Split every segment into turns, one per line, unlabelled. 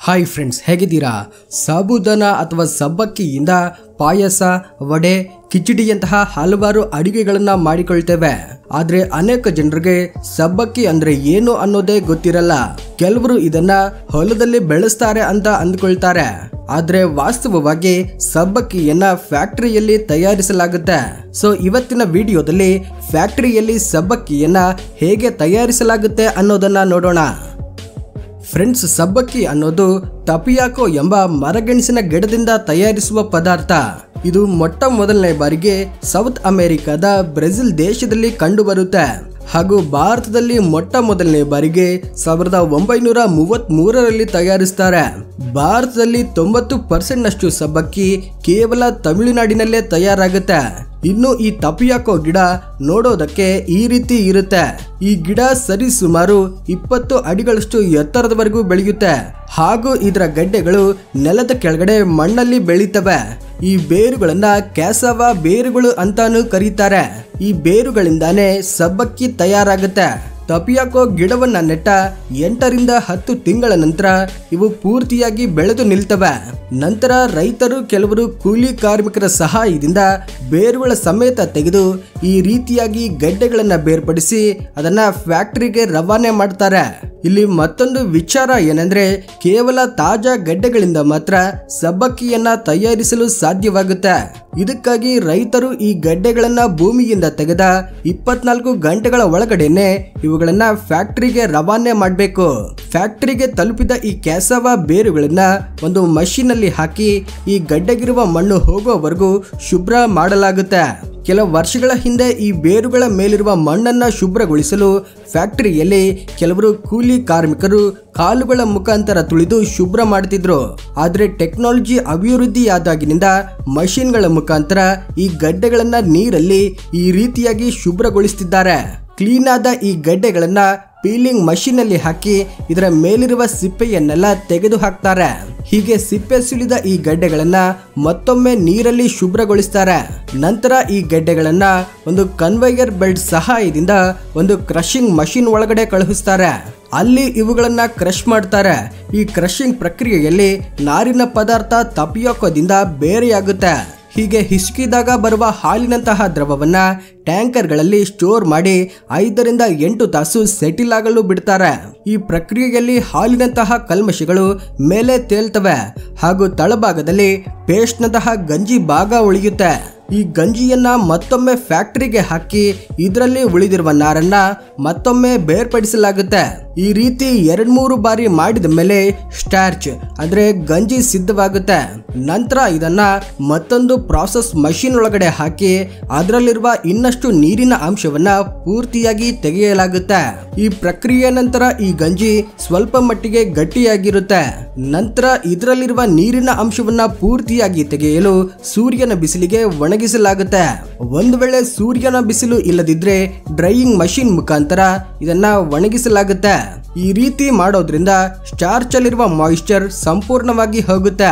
Hi friends, ಹೇಗಿದ್ದೀರಾ? ಸಾಬುದಾನ ಅಥವಾ ಸಬ್ಬಕ್ಕಿಯಿಂದ ಪಾಯಸ, ವಡೆ, ಕಿಚಡಿಯಂತಹ ಹಲವಾರು ಅಡಿಗೆಗಳನ್ನು ಮಾಡಿಕೊಳ್ತೇವೆ. ಆದ್ರೆ ಅನೇಕ ಜನರಿಗೆ ಸಬ್ಬಕ್ಕಿ ಅಂದ್ರೆ ಏನು ಅನ್ನೋದೇ ಗೊತ್ತಿರಲ್ಲ. ಕೆಲವರು ಇದನ್ನ ಹೊಲದಲ್ಲಿ ಬೆಳೆಸ್ತಾರೆ ಅಂತ ಅಂದ್ಕೊಳ್ತಾರೆ. ಆದ್ರೆ ವಾಸ್ತವವಾಗಿ ಸಬ್ಬಕ್ಕಿಯನ್ನ ಫ್ಯಾಕ್ಟರಿಯಲ್ಲಿ ತಯಾರಿಸಲಾಗುತ್ತೆ. ಸೊ ಇವತ್ತಿನ ವಿಡಿಯೋದಲ್ಲಿ ಫ್ಯಾಕ್ಟರಿಯಲ್ಲಿ ಸಬ್ಬಕ್ಕಿಯನ್ನ ಹೇಗೆ ತಯಾರಿಸಲಾಗುತ್ತೆ ಅನ್ನೋದನ್ನ ನೋಡೋಣ. ಫ್ರೆಂಡ್ಸ್, ಸಬ್ಬಕ್ಕಿ ಅನ್ನೋದು ಟಪಿಯಾಕೋ ಎಂಬ ಮರಗೆಣಸಿನ ಗಿಡದಿಂದ ತಯಾರಿಸುವ ಪದಾರ್ಥ. ಇದು ಮೊಟ್ಟ ಮೊದಲನೇ ಬಾರಿಗೆ ಸೌತ್ ಅಮೆರಿಕಾದ ಬ್ರೆಜಿಲ್ ದೇಶದಲ್ಲಿ ಕಂಡುಬರುತ್ತೆ ಹಾಗೂ ಭಾರತದಲ್ಲಿ ಮೊಟ್ಟ ಮೊದಲನೇ ಬಾರಿಗೆ 1933ರಲ್ಲಿ ತಯಾರಿಸ್ತಾರೆ. ಭಾರತದಲ್ಲಿ 90% ನಷ್ಟು ಸಬ್ಬಕ್ಕಿ ಕೇವಲ ತಮಿಳುನಾಡಿನಲ್ಲೇ ತಯಾರಾಗುತ್ತೆ. ಇನ್ನು ಈ ಟಪಿಯಾಕೋ ಗಿಡ ನೋಡೋದಕ್ಕೆ ಈ ರೀತಿ ಇರುತ್ತೆ. ಈ ಗಿಡ ಸರಿ ಸುಮಾರು 20 ಅಡಿಗಳಷ್ಟು ಎತ್ತರದವರೆಗೂ ಬೆಳೆಯುತ್ತೆ ಹಾಗೂ ಇದರ ಗಡ್ಡೆಗಳು ನೆಲದ ಕೆಳಗಡೆ ಮಣ್ಣಲ್ಲಿ ಬೆಳೀತವೆ. ಈ ಬೇರುಗಳನ್ನ ಕ್ಯಾಸವಾ ಬೇರುಗಳು ಅಂತಾನೂ ಕರೀತಾರೆ. ಈ ಬೇರುಗಳಿಂದಾನೇ ಸಬ್ಬಕ್ಕಿ ತಯಾರಾಗುತ್ತೆ. ಟಪಿಯಾಕೋ ಗಿಡವನ್ನ ನೆಟ್ಟ 8 ರಿಂದ 10 ತಿಂಗಳ ನಂತರ ಇವು ಪೂರ್ತಿಯಾಗಿ ಬೆಳೆದು ನಿಲ್ತವೆ. ನಂತರ ರೈತರು ಕೆಲವರು ಕೂಲಿ ಕಾರ್ಮಿಕರ ಸಹಾಯದಿಂದ ಬೇರುಗಳ ಸಮೇತ ತೆಗೆದು ಈ ರೀತಿಯಾಗಿ ಗಡ್ಡೆಗಳನ್ನ ಬೇರ್ಪಡಿಸಿ ಅದನ್ನ ಫ್ಯಾಕ್ಟರಿಗೆ ರವಾನೆ ಮಾಡ್ತಾರೆ. ಇಲ್ಲಿ ಮತ್ತೊಂದು ವಿಚಾರ ಏನಂದ್ರೆ, ಕೇವಲ ತಾಜಾ ಗಡ್ಡೆಗಳಿಂದ ಮಾತ್ರ ಸಬ್ಬಕ್ಕಿಯನ್ನ ತಯಾರಿಸಲು ಸಾಧ್ಯವಾಗುತ್ತೆ. ಇದಕ್ಕಾಗಿ ರೈತರು ಈ ಗಡ್ಡೆಗಳನ್ನ ಭೂಮಿಯಿಂದ ತೆಗೆದ 24 ಗಂಟೆಗಳ ಒಳಗಡೆನೆ ಇವುಗಳನ್ನ ಫ್ಯಾಕ್ಟರಿಗೆ ರವಾನೆ ಮಾಡಬೇಕು. ಫ್ಯಾಕ್ಟರಿಗೆ ತಲುಪಿದ ಈ ಕ್ಯಾಸವಾ ಬೇರುಗಳನ್ನ ಒಂದು ಮಷೀನ್ ಅಲ್ಲಿ ಹಾಕಿ ಈ ಗಡ್ಡೆಗಿರುವ ಮಣ್ಣು ಹೋಗುವವರೆಗೂ ಶುಭ್ರ ಮಾಡಲಾಗುತ್ತೆ. ಕೆಲವು ವರ್ಷಗಳ ಹಿಂದೆ ಈ ಬೇರುಗಳ ಮೇಲಿರುವ ಮಣ್ಣನ್ನ ಶುಭ್ರಗೊಳಿಸಲು ಫ್ಯಾಕ್ಟರಿಯಲ್ಲಿ ಕೆಲವರು ಕೂಲಿ ಕಾರ್ಮಿಕರು ಕಾಲುಗಳ ಮುಖಾಂತರ ತುಳಿದು ಶುಭ್ರ ಮಾಡ್ತಿದ್ರು. ಆದ್ರೆ ಟೆಕ್ನಾಲಜಿ ಅಭಿವೃದ್ಧಿಯಾದಾಗಿನಿಂದ ಮಷೀನ್ಗಳ ಮುಖಾಂತರ ಈ ಗಡ್ಡೆಗಳನ್ನ ನೀರಲ್ಲಿ ಈ ರೀತಿಯಾಗಿ ಶುಭ್ರಗೊಳಿಸುತ್ತಿದ್ದಾರೆ. ಕ್ಲೀನ್ ಆದ ಈ ಗಡ್ಡೆಗಳನ್ನ ಪೀಲಿಂಗ್ ಮಷೀನ್ ಅಲ್ಲಿ ಹಾಕಿ ಇದರ ಮೇಲಿರುವ ಸಿಪ್ಪೆಯನ್ನೆಲ್ಲ ತೆಗೆದು ಹಾಕ್ತಾರೆ. ಹೀಗೆ ಸಿಪ್ಪೆ ಸುಲಿದ ಈ ಗಡ್ಡೆಗಳನ್ನ ಮತ್ತೊಮ್ಮೆ ನೀರಲ್ಲಿ ಶುಭ್ರಗೊಳಿಸ್ತಾರೆ. ನಂತರ ಈ ಗಡ್ಡೆಗಳನ್ನ ಒಂದು ಕನ್ವೇಯರ್ ಬೆಲ್ಟ್ ಸಹಾಯದಿಂದ ಒಂದು ಕ್ರಷಿಂಗ್ ಮಷೀನ್ ಒಳಗಡೆ ಕಳುಹಿಸ್ತಾರೆ. ಅಲ್ಲಿ ಇವುಗಳನ್ನ ಕ್ರಶ್ ಮಾಡ್ತಾರೆ. ಈ ಕ್ರಷಿಂಗ್ ಪ್ರಕ್ರಿಯೆಯಲ್ಲಿ ನಾರಿನ ಪದಾರ್ಥ ಟಪಿಯಾಕೋದಿಂದ ಬೇರೆಯಾಗುತ್ತೆ. ಹೀಗೆ ಹಿಸುಕಿದಾಗ ಬರುವ ಹಾಲಿನಂತಹ ದ್ರವವನ್ನ ಟ್ಯಾಂಕರ್ಗಳಲ್ಲಿ ಸ್ಟೋರ್ ಮಾಡಿ 5 ರಿಂದ 8 ತಾಸು ಸೆಟಿಲ್ ಆಗಲು ಬಿಡ್ತಾರೆ. ಈ ಪ್ರಕ್ರಿಯೆಯಲ್ಲಿ ಹಾಲಿನಂತಹ ಕಲ್ಮಶಗಳು ಮೇಲೆ ತೇಲ್ತವೆ ಹಾಗೂ ತಳಭಾಗದಲ್ಲಿ ಪೇಸ್ಟ್ನಂತಹ ಗಂಜಿ ಭಾಗ ಉಳಿಯುತ್ತೆ. ಈ ಗಂಜಿಯನ್ನ ಮತ್ತೊಮ್ಮೆ ಫ್ಯಾಕ್ಟರಿಗೆ ಹಾಕಿ ಇದರಲ್ಲಿ ಉಳಿದಿರುವ ನಾರನ್ನ ಮತ್ತೊಮ್ಮೆ ಬೇರ್ಪಡಿಸಲಾಗುತ್ತೆ. ಈ ರೀತಿ 2-3 ಬಾರಿ ಮಾಡಿದ ಮೇಲೆ ಸ್ಟಾರ್ಚ್ ಅಂದ್ರೆ ಗಂಜಿ ಸಿದ್ಧವಾಗುತ್ತೆ. ನಂತರ ಇದನ್ನ ಮತ್ತೊಂದು ಪ್ರಾಸೆಸ್ ಮಷೀನ್ ಒಳಗಡೆ ಹಾಕಿ ಅದರಲ್ಲಿರುವ ಇನ್ನಷ್ಟು ನೀರಿನ ಅಂಶವನ್ನ ಪೂರ್ತಿಯಾಗಿ ತೆಗೆಯಲಾಗುತ್ತೆ. ಈ ಪ್ರಕ್ರಿಯೆ ನಂತರ ಈ ಗಂಜಿ ಸ್ವಲ್ಪ ಮಟ್ಟಿಗೆ ಗಟ್ಟಿಯಾಗಿರುತ್ತೆ. ನಂತರ ಇದರಲ್ಲಿರುವ ನೀರಿನ ಅಂಶವನ್ನ ಪೂರ್ತಿಯಾಗಿ ತೆಗೆಯಲು ಸೂರ್ಯನ ಬಿಸಿಲಿಗೆ ಒಣಗಿಸಲಾಗುತ್ತೆ. ಒಂದು ವೇಳೆ ಸೂರ್ಯನ ಬಿಸಿಲು ಇಲ್ಲದಿದ್ರೆ ಡ್ರೈಯಿಂಗ್ ಮಷೀನ್ ಮುಖಾಂತರ ಇದನ್ನ ಒಣಗಿಸಲಾಗುತ್ತೆ. ಈ ರೀತಿ ಮಾಡೋದ್ರಿಂದ ಸ್ಟಾರ್ಚ್ ಅಲ್ಲಿರುವ ಮಾಯಿಶ್ಚರ್ ಸಂಪೂರ್ಣವಾಗಿ ಹೋಗುತ್ತೆ.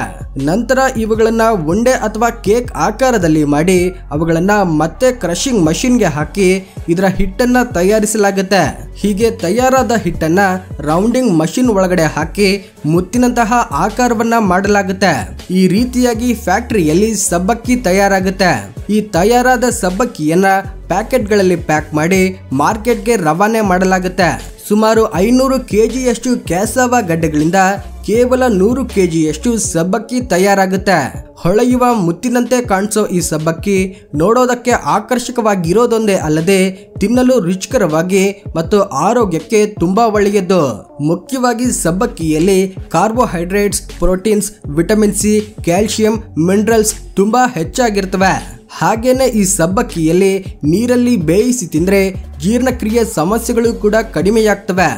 ನಂತರ ಇವುಗಳನ್ನ ಉಂಡೆ ಅಥವಾ ಕೇಕ್ ಆಕಾರದಲ್ಲಿ ಮಾಡಿ ಅವುಗಳನ್ನ ಮತ್ತೆ ಕ್ರಷಿಂಗ್ ಮಷೀನ್ಗೆ ಹಾಕಿ ಇದರ ಹಿಟ್ಟನ್ನ ತಯಾರಿಸಲಾಗುತ್ತೆ. ಹೀಗೆ ತಯಾರಾದ ಹಿಟ್ಟನ್ನ ರೌಂಡಿಂಗ್ ಮಷೀನ್ ಒಳಗಡೆ ಹಾಕಿ ಮುತ್ತಿನಂತಹ ಆಕಾರವನ್ನ ಮಾಡಲಾಗುತ್ತೆ. ಈ ರೀತಿಯಾಗಿ ಫ್ಯಾಕ್ಟರಿಯಲ್ಲಿ ಸಬ್ಬಕ್ಕಿ ತಯಾರಾಗುತ್ತೆ. ಈ ತಯಾರಾದ ಸಬ್ಬಕ್ಕಿಯನ್ನ ಪ್ಯಾಕೆಟ್ಗಳಲ್ಲಿ ಪ್ಯಾಕ್ ಮಾಡಿ ಮಾರ್ಕೆಟ್ಗೆ ರವಾನೆ ಮಾಡಲಾಗುತ್ತೆ. ಸುಮಾರು 500 kgಯಷ್ಟು ಕ್ಯಾಸವಾ ಗಡ್ಡೆಗಳಿಂದ ಕೇವಲ 100 kgಯಷ್ಟು ಸಬ್ಬಕ್ಕಿ ತಯಾರಾಗುತ್ತೆ. ಹೊಳೆಯುವ ಮುತ್ತಿನಂತೆ ಕಾಣಿಸೋ ಈ ಸಬ್ಬಕ್ಕಿ ನೋಡೋದಕ್ಕೆ ಆಕರ್ಷಕವಾಗಿರೋದೊಂದೇ ಅಲ್ಲದೆ ತಿನ್ನಲು ರುಚಿಕರವಾಗಿ ಮತ್ತು ಆರೋಗ್ಯಕ್ಕೆ ತುಂಬಾ ಒಳ್ಳೆಯದು. ಮುಖ್ಯವಾಗಿ ಸಬ್ಬಕ್ಕಿಯಲ್ಲಿ carbohydrates, proteins, vitamin C, calcium, minerals ತುಂಬಾ ಹೆಚ್ಚಾಗಿರ್ತವೆ. ಹಾಗೇನೆ ಈ ಸಬ್ಬಕ್ಕಿಯಲ್ಲಿ ನೀರಲ್ಲಿ ಬೇಯಿಸಿ ತಿಂದ್ರೆ ಜೀರ್ಣಕ್ರಿಯೆ ಸಮಸ್ಯೆಗಳು ಕೂಡ ಕಡಿಮೆಯಾಗ್ತವೆ.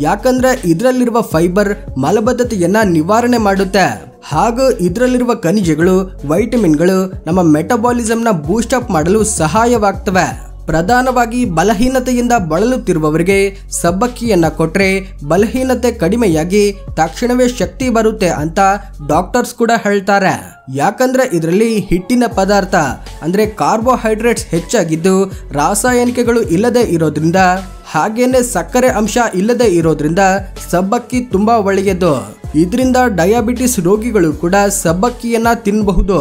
ಯಾಕಂದ್ರೆ ಇದರಲ್ಲಿರುವ ಫೈಬರ್ ಮಲಬದ್ಧತೆಯನ್ನ ನಿವಾರಣೆ ಮಾಡುತ್ತೆ ಹಾಗೂ ಇದರಲ್ಲಿರುವ ಖನಿಜಗಳು, ವೈಟಮಿನ್ಗಳು ನಮ್ಮ ಮೆಟಬಾಲಿಸಂನ ಬೂಸ್ಟ್ ಅಪ್ ಮಾಡಲು ಸಹಾಯವಾಗ್ತವೆ. ಪ್ರಧಾನವಾಗಿ ಬಲಹೀನತೆಯಿಂದ ಬಳಲುತ್ತಿರುವವರಿಗೆ ಸಬ್ಬಕ್ಕಿಯನ್ನ ಕೊಟ್ರೆ ಬಲಹೀನತೆ ಕಡಿಮೆಯಾಗಿ ತಕ್ಷಣವೇ ಶಕ್ತಿ ಬರುತ್ತೆ ಅಂತ ಡಾಕ್ಟರ್ಸ್ ಕೂಡ ಹೇಳ್ತಾರೆ. ಯಾಕಂದ್ರೆ ಇದರಲ್ಲಿ ಹಿಟ್ಟಿನ ಪದಾರ್ಥ ಅಂದ್ರೆ ಕಾರ್ಬೋಹೈಡ್ರೇಟ್ಸ್ ಹೆಚ್ಚಾಗಿದ್ದು ರಾಸಾಯನಿಕಗಳು ಇಲ್ಲದೆ ಇರೋದ್ರಿಂದ ಹಾಗೇನೆ ಸಕ್ಕರೆ ಅಂಶ ಇಲ್ಲದೆ ಇರೋದ್ರಿಂದ ಸಬ್ಬಕ್ಕಿ ತುಂಬಾ ಒಳ್ಳೆಯದು. ಇದರಿಂದ ಡಯಾಬಿಟಿಸ್ ರೋಗಿಗಳು ಕೂಡ ಸಬ್ಬಕ್ಕಿಯನ್ನ ತಿನ್ನಬಹುದು.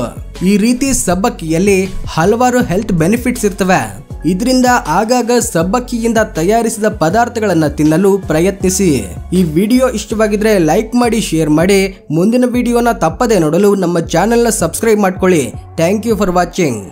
ಈ ರೀತಿ ಸಬ್ಬಕ್ಕಿಯಲ್ಲಿ ಹಲವಾರು ಹೆಲ್ತ್ ಬೆನಿಫಿಟ್ಸ್ ಇರ್ತವೆ. ಇದರಿಂದ ಆಗಾಗ ಸಬ್ಬಕ್ಕಿಯಿಂದ ತಯಾರಿಸಿದ ಪದಾರ್ಥಗಳನ್ನ ತಿನ್ನಲು ಪ್ರಯತ್ನಿಸಿ. ಈ ವಿಡಿಯೋ ಇಷ್ಟವಾಗಿದ್ರೆ ಲೈಕ್ ಮಾಡಿ, ಶೇರ್ ಮಾಡಿ. ಮುಂದಿನ ವಿಡಿಯೋನ ತಪ್ಪದೆ ನೋಡಲು ನಮ್ಮ ಚಾನೆಲ್ನ ಸಬ್ಸ್ಕ್ರೈಬ್ ಮಾಡ್ಕೊಳ್ಳಿ. Thank you for watching.